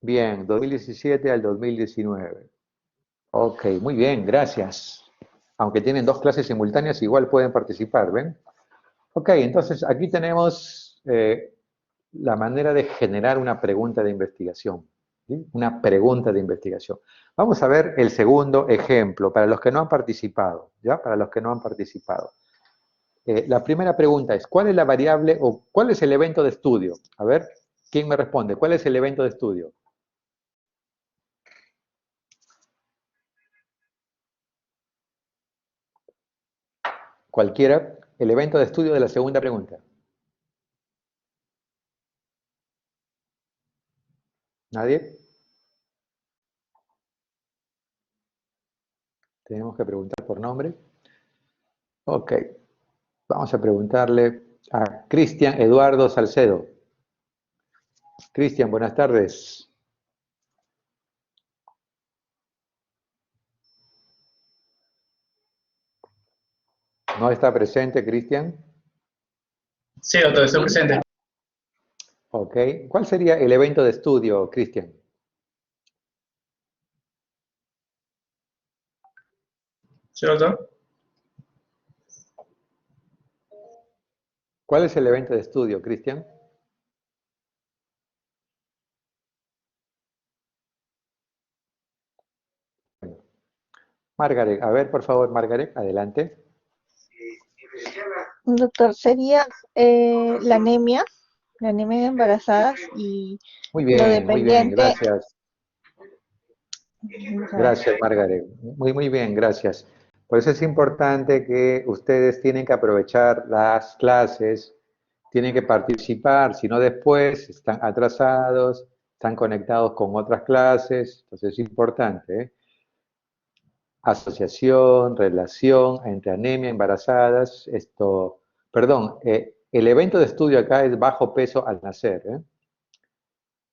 Bien, 2017 al 2019. Ok, muy bien, gracias. Aunque tienen dos clases simultáneas, igual pueden participar, ¿ven? Ok, entonces aquí tenemos la manera de generar una pregunta de investigación. ¿Sí? Una pregunta de investigación. Vamos a ver el segundo ejemplo para los que no han participado, ¿ya? Para los que no han participado. La primera pregunta es, ¿cuál es la variable o cuál es el evento de estudio? A ver, ¿quién me responde? ¿Cuál es el evento de estudio? Cualquiera, el evento de estudio de la segunda pregunta. ¿Nadie? Tenemos que preguntar por nombre. Ok, vamos a preguntarle a Cristian Eduardo Salcedo. Cristian, buenas tardes. ¿No está presente, Cristian? Sí, doctor, estoy presente. Ok. ¿Cuál sería el evento de estudio, Cristian? Sí, doctor. ¿Cuál es el evento de estudio, Cristian? Margaret, a ver, por favor, Margaret, adelante. Doctor, sería la anemia de embarazadas y lo Muy bien, dependiente. gracias. Gracias, Margaret. Muy bien, gracias. Por eso es importante que ustedes tienen que aprovechar las clases, tienen que participar, si no después están atrasados, están conectados con otras clases, entonces es importante, ¿eh? asociación, relación entre anemia, embarazadas, el evento de estudio acá es bajo peso al nacer, ¿eh?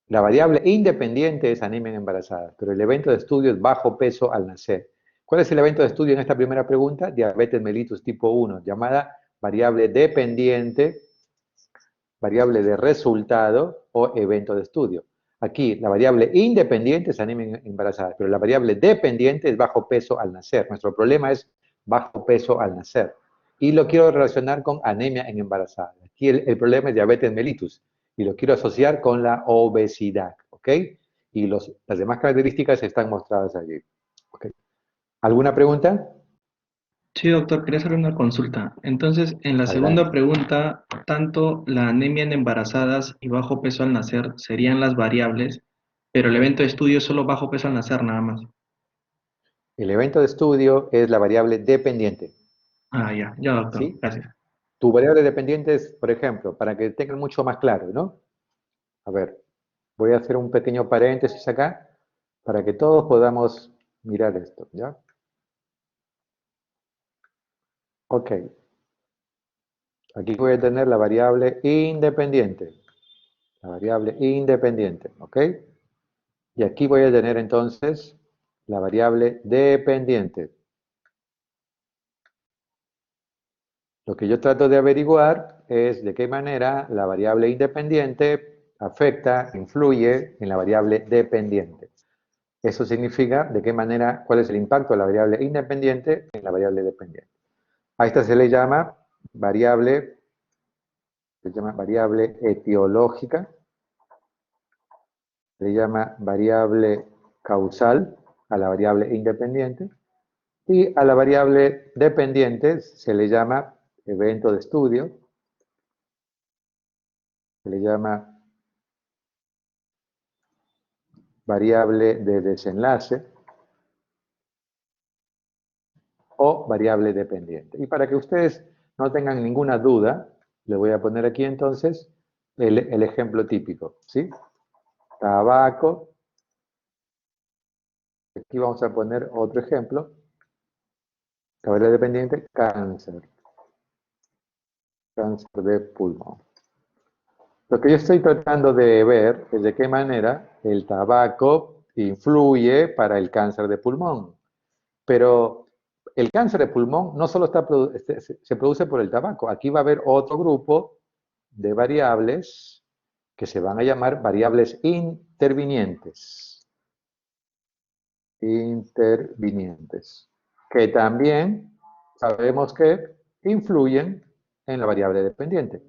La variable independiente es anemia en embarazadas, pero el evento de estudio es bajo peso al nacer. ¿Cuál es el evento de estudio en esta primera pregunta? Diabetes mellitus tipo 1, llamada variable dependiente, variable de resultado o evento de estudio. Aquí la variable independiente es anemia embarazada, pero la variable dependiente es bajo peso al nacer. Nuestro problema es bajo peso al nacer. Y lo quiero relacionar con anemia en embarazada. Aquí el problema es diabetes mellitus y lo quiero asociar con la obesidad, ¿ok? Y las demás características están mostradas allí. ¿Ok? ¿Alguna pregunta? Sí, doctor, quería hacer una consulta. Entonces, en la Adelante. segunda pregunta, tanto la anemia en embarazadas y bajo peso al nacer serían las variables, pero el evento de estudio es solo bajo peso al nacer nada más. El evento de estudio es la variable dependiente, Ah, ya, doctor, ¿sí? gracias. Tu variable dependiente es, por ejemplo, para que tengan mucho más claro, ¿no? A ver, voy a hacer un pequeño paréntesis acá para que todos podamos mirar esto, ¿ya? Ok, aquí voy a tener la variable independiente, ¿ok? Y aquí voy a tener entonces la variable dependiente. Lo que yo trato de averiguar es de qué manera la variable independiente afecta, influye en la variable dependiente. Eso significa de qué manera, cuál es el impacto de la variable independiente en la variable dependiente. A esta se llama variable etiológica, se le llama variable causal a la variable independiente, y a la variable dependiente se le llama evento de estudio, se le llama variable de desenlace o variable dependiente. Y para que ustedes no tengan ninguna duda, le voy a poner aquí entonces el ejemplo típico, ¿sí? Tabaco. Aquí vamos a poner otro ejemplo. Variable dependiente, cáncer. Cáncer de pulmón. Lo que yo estoy tratando de ver es de qué manera el tabaco influye para el cáncer de pulmón. Pero el cáncer de pulmón no solo se produce por el tabaco. Aquí va a haber otro grupo de variables que se van a llamar variables intervinientes. Intervinientes. Que también sabemos que influyen en la variable dependiente.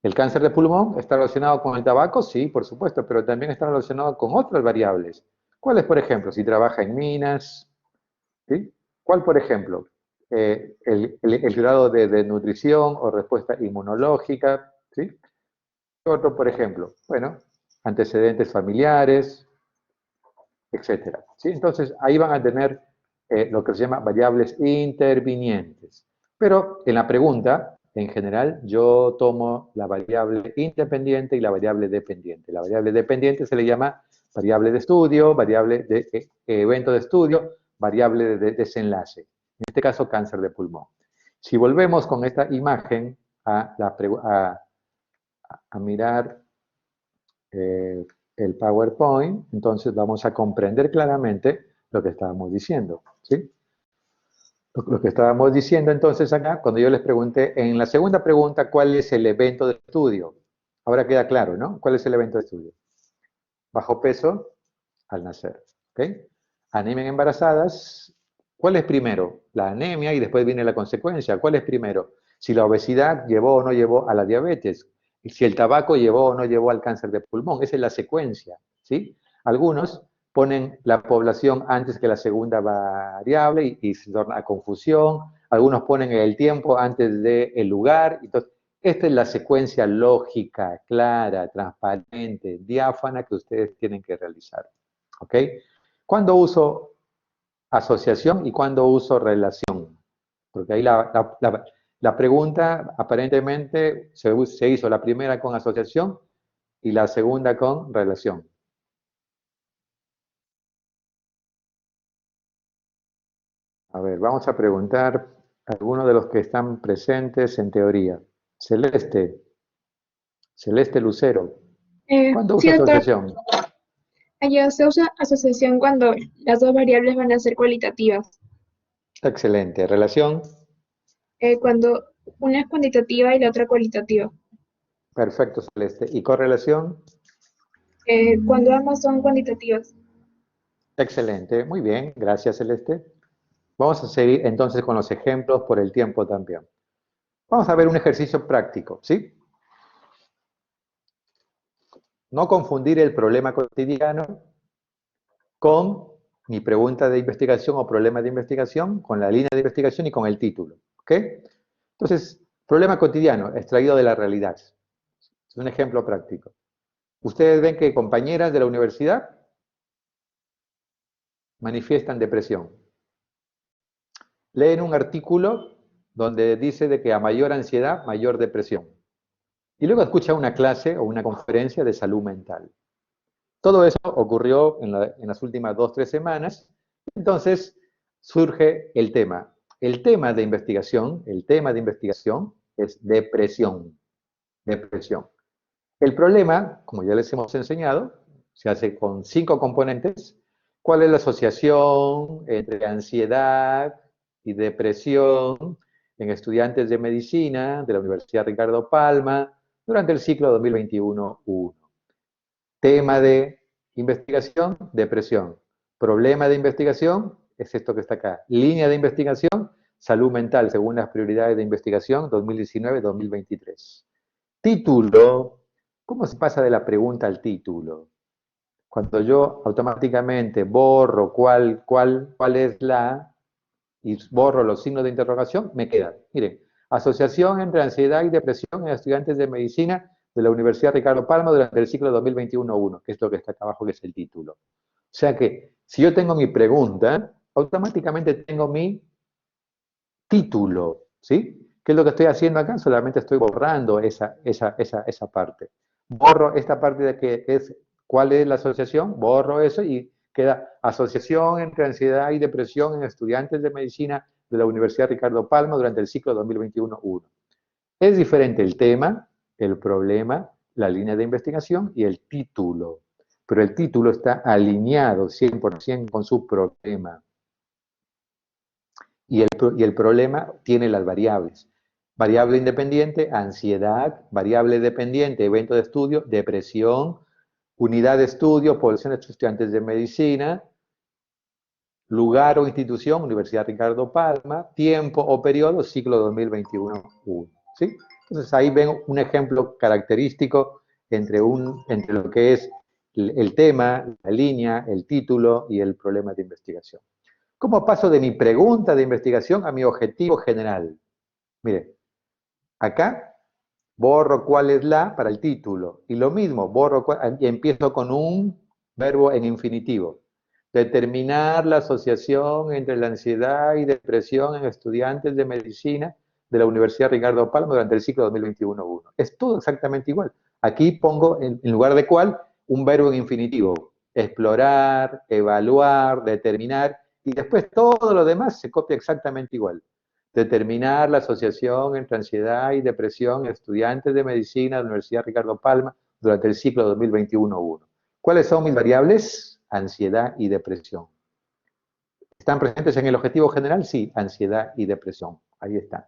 ¿El cáncer de pulmón está relacionado con el tabaco? Sí, por supuesto, pero también está relacionado con otras variables. ¿Cuáles, por ejemplo? Si trabaja en minas, ¿sí? ¿Cuál, por ejemplo? El grado de nutrición o respuesta inmunológica, ¿sí? Otro, por ejemplo, bueno, antecedentes familiares, etcétera, ¿sí? Entonces, ahí van a tener lo que se llama variables intervinientes. Pero en la pregunta, en general, yo tomo la variable independiente y la variable dependiente. La variable dependiente se le llama variable de estudio, variable de evento de estudio, variable de desenlace. En este caso, cáncer de pulmón. Si volvemos con esta imagen a mirar el PowerPoint, entonces vamos a comprender claramente lo que estábamos diciendo, ¿sí? Lo que estábamos diciendo entonces acá, cuando yo les pregunté, en la segunda pregunta, ¿cuál es el evento de estudio? Ahora queda claro, ¿no? ¿Cuál es el evento de estudio? Bajo peso al nacer, ¿ok? Anemia en embarazadas, ¿cuál es primero? La anemia y después viene la consecuencia. ¿Cuál es primero? Si la obesidad llevó o no llevó a la diabetes, si el tabaco llevó o no llevó al cáncer de pulmón. Esa es la secuencia, ¿sí? Algunos ponen la población antes que la segunda variable y se torna a confusión. Algunos ponen el tiempo antes del lugar. Entonces, esta es la secuencia lógica, clara, transparente, diáfana que ustedes tienen que realizar. ¿Ok? ¿Cuándo uso asociación y cuándo uso relación? Porque ahí la pregunta aparentemente se hizo la primera con asociación y la segunda con relación. A ver, vamos a preguntar a algunos de los que están presentes en teoría. Celeste, Celeste Lucero, ¿cuándo Sí, usa doctor. asociación? Allá se usa asociación cuando las dos variables van a ser cualitativas. Excelente. ¿Relación? Cuando una es cuantitativa y la otra cualitativa. Perfecto, Celeste. ¿Y correlación? Cuando ambas son cuantitativas. Excelente. Muy bien. Gracias, Celeste. Vamos a seguir entonces con los ejemplos por el tiempo también. Vamos a ver un ejercicio práctico, ¿sí? No confundir el problema cotidiano con mi pregunta de investigación o problema de investigación, con la línea de investigación y con el título, ¿ok? Entonces, problema cotidiano, extraído de la realidad. Es un ejemplo práctico. Ustedes ven que compañeras de la universidad manifiestan depresión. Leen un artículo donde dice de que a mayor ansiedad, mayor depresión. Y luego escuchan una clase o una conferencia de salud mental. Todo eso ocurrió en las últimas 2 o 3 semanas. Entonces surge el tema. El tema de investigación es depresión. Depresión. El problema, como ya les hemos enseñado, se hace con 5 componentes. ¿Cuál es la asociación entre ansiedad y depresión en estudiantes de medicina de la Universidad Ricardo Palma durante el ciclo 2021-1? Tema de investigación, depresión. Problema de investigación, es esto que está acá. Línea de investigación, salud mental según las prioridades de investigación 2019-2023. Título, ¿cómo se pasa de la pregunta al título? Cuando yo automáticamente borro cuál es la y borro los signos de interrogación, me queda. Miren, asociación entre ansiedad y depresión en estudiantes de medicina de la Universidad Ricardo Palma durante el ciclo 2021-1, que es lo que está acá abajo, que es el título. O sea que, si yo tengo mi pregunta, automáticamente tengo mi título, ¿sí? ¿Qué es lo que estoy haciendo acá? Solamente estoy borrando esa parte. Borro esta parte de que es, ¿cuál es la asociación? Borro eso y queda asociación entre ansiedad y depresión en estudiantes de medicina de la Universidad Ricardo Palma durante el ciclo 2021-1. Es diferente el tema, el problema, la línea de investigación y el título. Pero el título está alineado 100% con su problema. Y el problema tiene las variables. Variable independiente, ansiedad. Variable dependiente, evento de estudio, depresión. Unidad de estudio, población de estudiantes de medicina. Lugar o institución, Universidad Ricardo Palma. Tiempo o periodo, ciclo 2021-1. ¿Sí? Entonces ahí ven un ejemplo característico entre lo que es el tema, la línea, el título y el problema de investigación. ¿Cómo paso de mi pregunta de investigación a mi objetivo general? Mire, acá borro cuál es la para el título. Y lo mismo, y empiezo con un verbo en infinitivo. Determinar la asociación entre la ansiedad y depresión en estudiantes de medicina de la Universidad Ricardo Palma durante el ciclo 2021-1. Es todo exactamente igual. Aquí pongo, en lugar de cuál, un verbo en infinitivo. Explorar, evaluar, determinar, y después todo lo demás se copia exactamente igual. Determinar la asociación entre ansiedad y depresión en estudiantes de medicina de la Universidad Ricardo Palma durante el ciclo 2021-1. ¿Cuáles son mis variables? Ansiedad y depresión. ¿Están presentes en el objetivo general? Sí, ansiedad y depresión. Ahí está.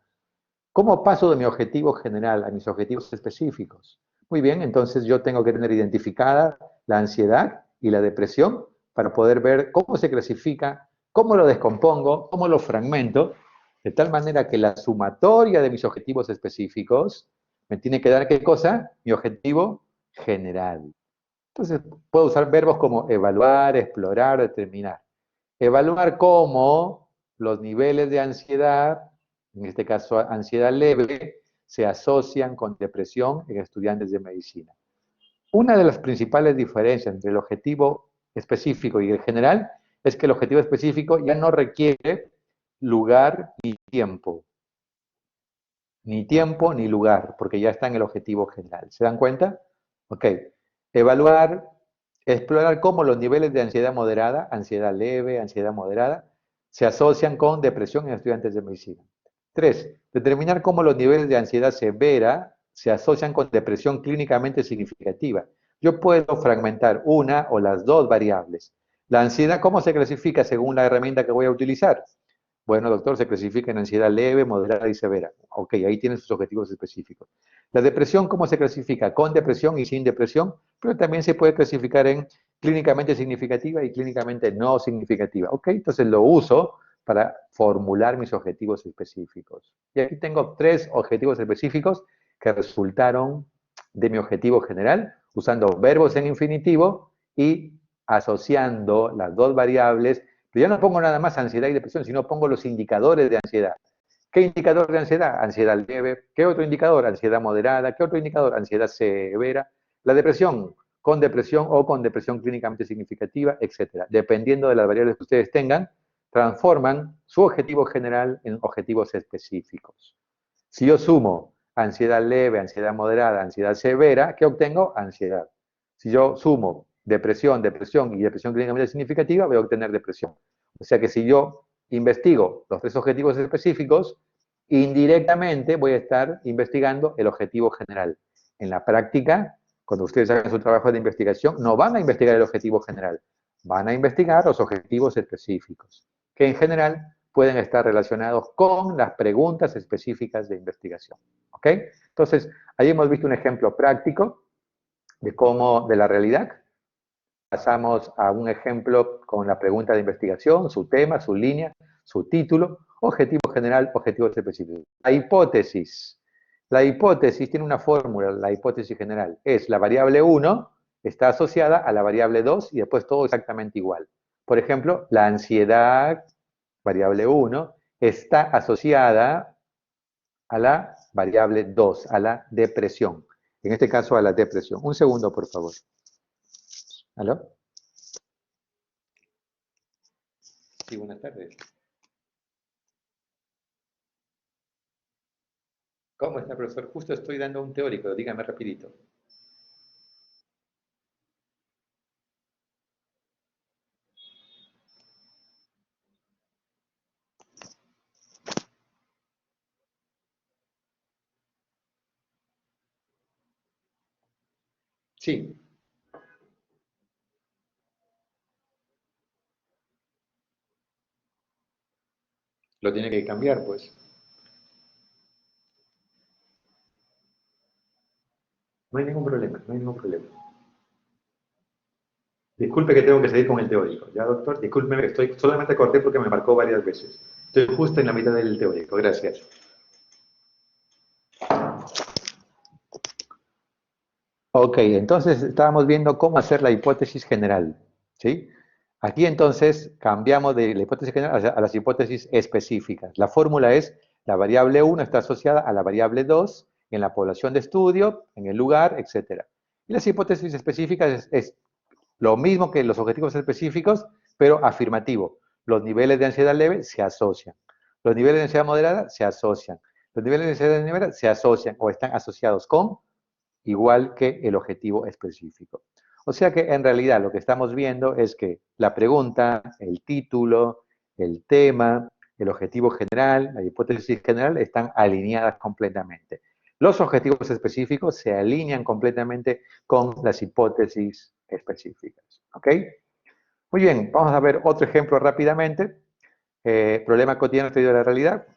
¿Cómo paso de mi objetivo general a mis objetivos específicos? Muy bien, entonces yo tengo que tener identificada la ansiedad y la depresión para poder ver cómo se clasifica, cómo lo descompongo, cómo lo fragmento, de tal manera que la sumatoria de mis objetivos específicos me tiene que dar, ¿qué cosa? Mi objetivo general. Entonces, puedo usar verbos como evaluar, explorar, determinar. Evaluar cómo los niveles de ansiedad, en este caso ansiedad leve, se asocian con depresión en estudiantes de medicina. Una de las principales diferencias entre el objetivo específico y el general es que el objetivo específico ya no requiere lugar ni tiempo. Ni tiempo ni lugar, porque ya está en el objetivo general. ¿Se dan cuenta? Ok. Evaluar, explorar cómo los niveles de ansiedad moderada, ansiedad leve, ansiedad moderada, se asocian con depresión en estudiantes de medicina. 3. Determinar cómo los niveles de ansiedad severa se asocian con depresión clínicamente significativa. Yo puedo fragmentar una o las dos variables. La ansiedad, ¿cómo se clasifica según la herramienta que voy a utilizar? Bueno, doctor, se clasifica en ansiedad leve, moderada y severa. Ok, ahí tienen sus objetivos específicos. La depresión, ¿cómo se clasifica? Con depresión y sin depresión, pero también se puede clasificar en clínicamente significativa y clínicamente no significativa. Ok, entonces lo uso para formular mis objetivos específicos. Y aquí tengo 3 objetivos específicos que resultaron de mi objetivo general, usando verbos en infinitivo y asociando las dos variables. Pero ya no pongo nada más ansiedad y depresión, sino pongo los indicadores de ansiedad. ¿Qué indicador de ansiedad? Ansiedad leve. ¿Qué otro indicador? Ansiedad moderada. ¿Qué otro indicador? Ansiedad severa. La depresión, con depresión o con depresión clínicamente significativa, etcétera. Dependiendo de las variables que ustedes tengan, transforman su objetivo general en objetivos específicos. Si yo sumo ansiedad leve, ansiedad moderada, ansiedad severa, ¿qué obtengo? Ansiedad. Si yo sumo depresión, depresión y depresión clínicamente significativa, voy a obtener depresión. O sea que si yo investigo los 3 objetivos específicos, indirectamente voy a estar investigando el objetivo general. En la práctica, cuando ustedes hagan su trabajo de investigación, no van a investigar el objetivo general, van a investigar los objetivos específicos, que en general pueden estar relacionados con las preguntas específicas de investigación. ¿Ok? Entonces, ahí hemos visto un ejemplo práctico de cómo, de la realidad, pasamos a un ejemplo con la pregunta de investigación, su tema, su línea, su título, objetivo general, objetivos específicos. La hipótesis. La hipótesis tiene una fórmula, la hipótesis general. Es la variable 1, está asociada a la variable 2 y después todo exactamente igual. Por ejemplo, la ansiedad, variable 1, está asociada a la variable 2, a la depresión. En este caso, a la depresión. Un segundo, por favor. ¿Aló? Sí, buenas tardes. ¿Cómo está, profesor? Justo estoy dando un teórico, dígame rapidito. Sí. Lo tiene que cambiar, pues. No hay ningún problema, no hay ningún problema. Disculpe que tengo que seguir con el teórico. Ya, doctor, discúlpeme que estoy, solamente corté porque me marcó varias veces. Estoy justo en la mitad del teórico, gracias. Ok, entonces estábamos viendo cómo hacer la hipótesis general, ¿sí? Aquí entonces cambiamos de la hipótesis general a las hipótesis específicas. La fórmula es, la variable 1 está asociada a la variable 2 en la población de estudio, en el lugar, etc. Y las hipótesis específicas es lo mismo que los objetivos específicos, pero afirmativo. Los niveles de ansiedad leve se asocian. Los niveles de ansiedad moderada se asocian. Los niveles de ansiedad severa se asocian o están asociados con igual que el objetivo específico. O sea que en realidad lo que estamos viendo es que la pregunta, el título, el tema, el objetivo general, la hipótesis general están alineadas completamente. Los objetivos específicos se alinean completamente con las hipótesis específicas. ¿Ok? Muy bien, vamos a ver otro ejemplo rápidamente. Problema cotidiano de la realidad.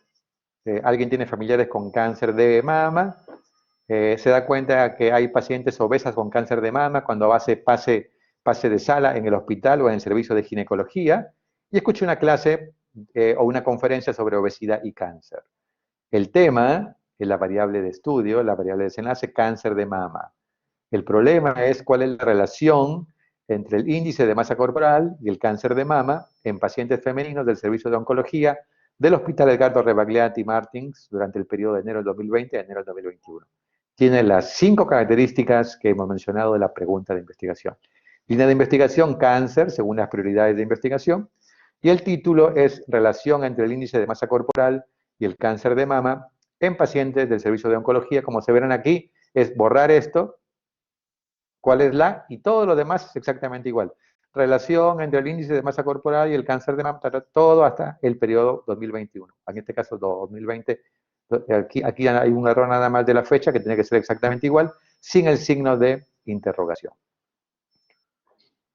Alguien tiene familiares con cáncer de mama. Se da cuenta que hay pacientes obesas con cáncer de mama cuando hace pase de sala en el hospital o en el servicio de ginecología y escucha una clase o una conferencia sobre obesidad y cáncer. El tema es la variable de estudio, la variable de desenlace, cáncer de mama. El problema es cuál es la relación entre el índice de masa corporal y el cáncer de mama en pacientes femeninos del servicio de oncología del Hospital Edgardo Rebagliati Martins durante el periodo de enero del 2020 a enero del 2021. Tiene las 5 características que hemos mencionado de la pregunta de investigación. Línea de investigación, cáncer, según las prioridades de investigación. Y el título es Relación entre el índice de masa corporal y el cáncer de mama en pacientes del servicio de oncología. Como se verán aquí, es borrar esto, cuál es la, y todo lo demás es exactamente igual. relación entre el índice de masa corporal y el cáncer de mama, todo hasta el periodo 2021. En este caso 2020, aquí hay un error nada más de la fecha que tiene que ser exactamente igual, sin el signo de interrogación.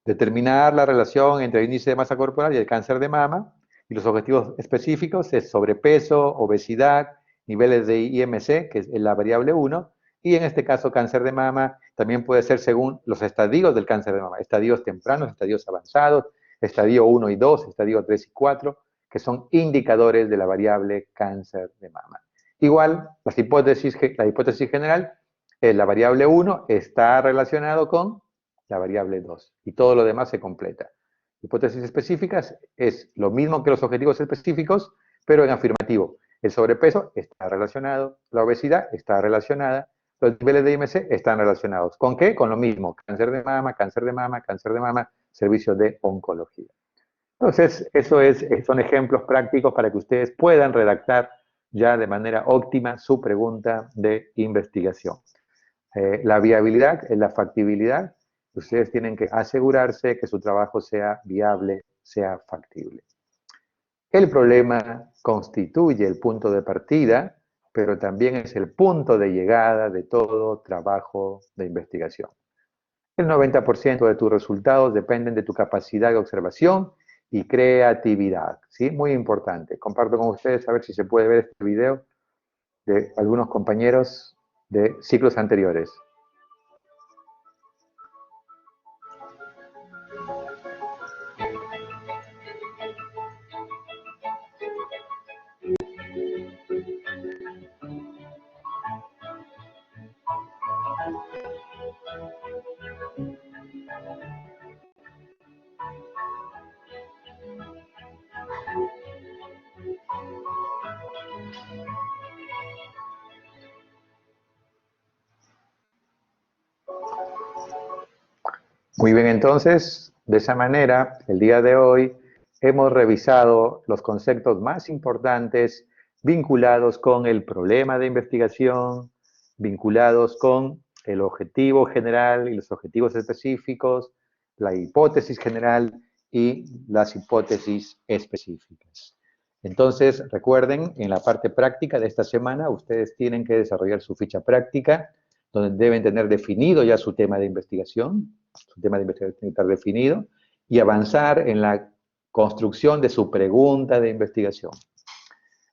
Determinar la relación entre el índice de masa corporal y el cáncer de mama, y los objetivos específicos es sobrepeso, obesidad, niveles de IMC, que es la variable 1, y en este caso cáncer de mama también puede ser según los estadios del cáncer de mama, estadios tempranos, estadios avanzados, estadio 1 y 2, estadio 3 y 4, que son indicadores de la variable cáncer de mama. Igual, la hipótesis general es la variable 1 está relacionado con la variable 2, y todo lo demás se completa. Hipótesis específicas es lo mismo que los objetivos específicos, pero en afirmativo. El sobrepeso está relacionado, la obesidad está relacionada, los niveles de IMC están relacionados. ¿Con qué? Con lo mismo, cáncer de mama, cáncer de mama, cáncer de mama, servicio de oncología. Entonces, son ejemplos prácticos para que ustedes puedan redactar ya de manera óptima su pregunta de investigación. La viabilidad es la factibilidad. Ustedes tienen que asegurarse que su trabajo sea viable, sea factible. El problema constituye el punto de partida, pero también es el punto de llegada de todo trabajo de investigación. El 90% de tus resultados dependen de tu capacidad de observación y creatividad, ¿sí? Muy importante. Comparto con ustedes a ver si se puede ver este video de algunos compañeros de ciclos anteriores. Muy bien, entonces, de esa manera, el día de hoy hemos revisado los conceptos más importantes vinculados con el problema de investigación, vinculados con el objetivo general y los objetivos específicos, la hipótesis general y las hipótesis específicas. Entonces, recuerden, en la parte práctica de esta semana, ustedes tienen que desarrollar su ficha práctica, donde deben tener definido ya su tema de investigación tiene que estar definido, y avanzar en la construcción de su pregunta de investigación.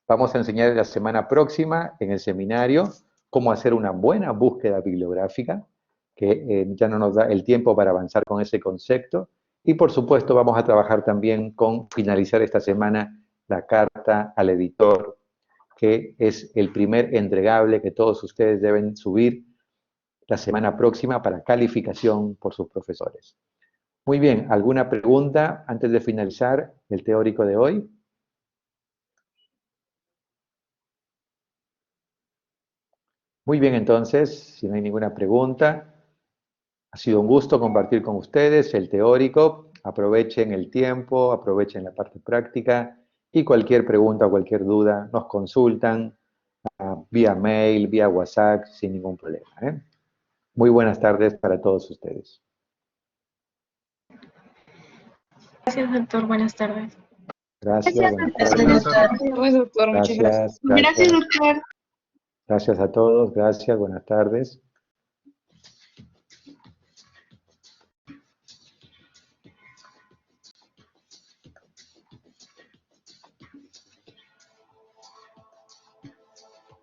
Vamos a enseñar la semana próxima en el seminario cómo hacer una buena búsqueda bibliográfica, que ya no nos da el tiempo para avanzar con ese concepto, y por supuesto vamos a trabajar también con finalizar esta semana la carta al editor, que es el primer entregable que todos ustedes deben subir la semana próxima para calificación por sus profesores. Muy bien, ¿alguna pregunta antes de finalizar el teórico de hoy? Muy bien, entonces, si no hay ninguna pregunta, ha sido un gusto compartir con ustedes el teórico. Aprovechen el tiempo, aprovechen la parte práctica y cualquier pregunta o cualquier duda nos consultan vía mail, vía WhatsApp, sin ningún problema, ¿eh? Muy buenas tardes para todos ustedes. Gracias, doctor. Buenas tardes. Gracias, buenas tardes. Buenas tardes, doctor. Muchas gracias. Gracias, doctor. Gracias a todos, gracias, buenas tardes.